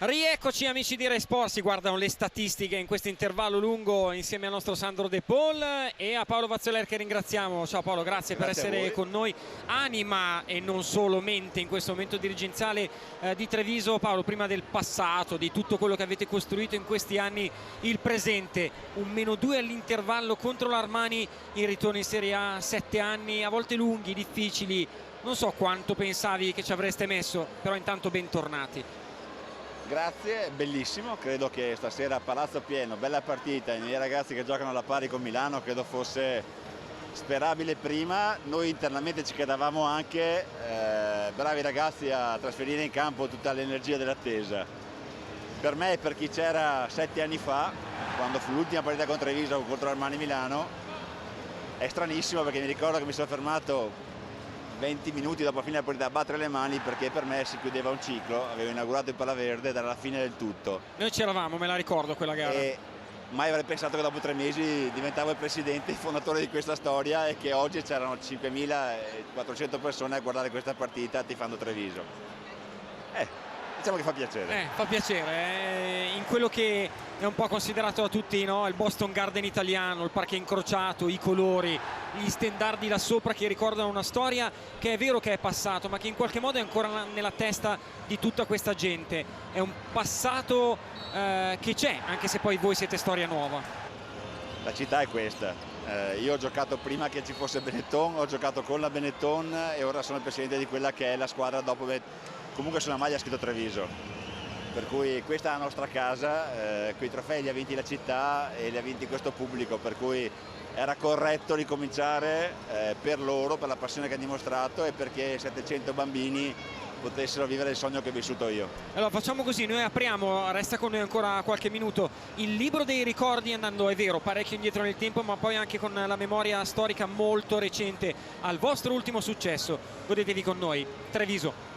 Rieccoci amici di Rai Sport, si guardano le statistiche in questo intervallo lungo insieme al nostro Sandro De Paul e a Paolo Vazzoler che ringraziamo. Ciao Paolo, grazie per essere con noi, anima e non solo mente in questo momento dirigenziale di Treviso. Paolo, prima del passato, di tutto quello che avete costruito in questi anni, il presente, un -2 all'intervallo contro l'Armani in ritorno in Serie A, 7 anni, a volte lunghi, difficili, non so quanto pensavi che ci avreste messo, però intanto bentornati. Grazie, bellissimo, credo che stasera palazzo pieno, bella partita, i miei ragazzi che giocano alla pari con Milano credo fosse sperabile prima. Noi internamente ci credevamo anche, bravi ragazzi a trasferire in campo tutta l'energia dell'attesa. Per me e per chi c'era 7 anni fa, quando fu l'ultima partita contro Treviso contro l'Armani Milano, è stranissimo perché mi ricordo che mi sono fermato 20 minuti dopo la fine della partita a battere le mani perché per me si chiudeva un ciclo, avevo inaugurato il Pala Verde ed era la fine del tutto. Noi c'eravamo, me la ricordo quella gara. E mai avrei pensato che dopo 3 mesi diventavo il presidente, il fondatore di questa storia e che oggi c'erano 5.400 persone a guardare questa partita tifando Treviso. Diciamo che fa piacere. Fa piacere, in quello che è un po' considerato da tutti, no? Il Boston Garden italiano, il parquet incrociato, i colori, gli stendardi là sopra che ricordano una storia che è vero che è passato, ma che in qualche modo è ancora nella testa di tutta questa gente. È un passato che c'è, anche se poi voi siete storia nuova. La città è questa. Io ho giocato prima che ci fosse Benetton, ho giocato con la Benetton e ora sono il presidente di quella che è la squadra dopo. Comunque sulla maglia ha scritto Treviso, per cui questa è la nostra casa, quei trofei li ha vinti la città e li ha vinti questo pubblico, per cui era corretto ricominciare per loro, per la passione che hanno dimostrato e perché 700 bambini potessero vivere il sogno che ho vissuto io. Allora facciamo così, noi apriamo, resta con noi ancora qualche minuto, il libro dei ricordi, andando, è vero, parecchio indietro nel tempo, ma poi anche con la memoria storica molto recente al vostro ultimo successo. Godetevi con noi, Treviso.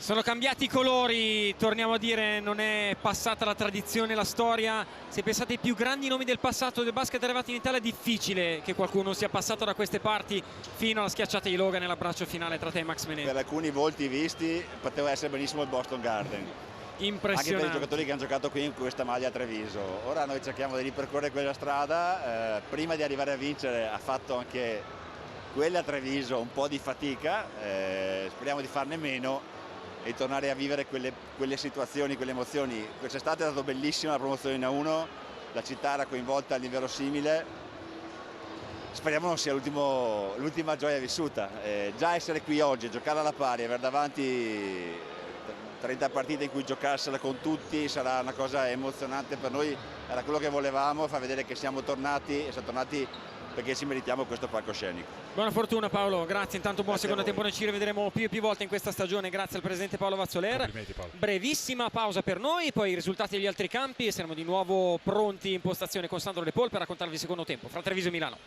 Sono cambiati i colori, torniamo a dire, non è passata la tradizione, la storia. Se pensate ai più grandi nomi del passato del basket arrivati in Italia, è difficile che qualcuno sia passato da queste parti fino alla schiacciata di Logan nell'abbraccio finale tra te e Max Menezes. Per alcuni volti visti poteva essere benissimo il Boston Garden. Impressionante. Anche per i giocatori che hanno giocato qui in questa maglia a Treviso. Ora noi cerchiamo di ripercorrere quella strada, prima di arrivare a vincere ha fatto anche quella a Treviso un po' di fatica, speriamo di farne meno e tornare a vivere quelle situazioni, quelle emozioni. Quest'estate è stata bellissima la promozione in A1, la città era coinvolta all'inverosimile, speriamo non sia l'ultima gioia vissuta. Già essere qui oggi, giocare alla pari, avere davanti 30 partite in cui giocarsela con tutti sarà una cosa emozionante per noi, era quello che volevamo, far vedere che siamo tornati e siamo tornati perché ci meritiamo questo palcoscenico. Buona fortuna Paolo, grazie, intanto buon secondo tempo, noi ci rivedremo più e più volte in questa stagione, grazie al presidente Paolo Vazzoler. Paolo. Brevissima pausa per noi, poi i risultati degli altri campi e saremo di nuovo pronti in postazione con Sandro De Paul per raccontarvi il secondo tempo fra Treviso e Milano.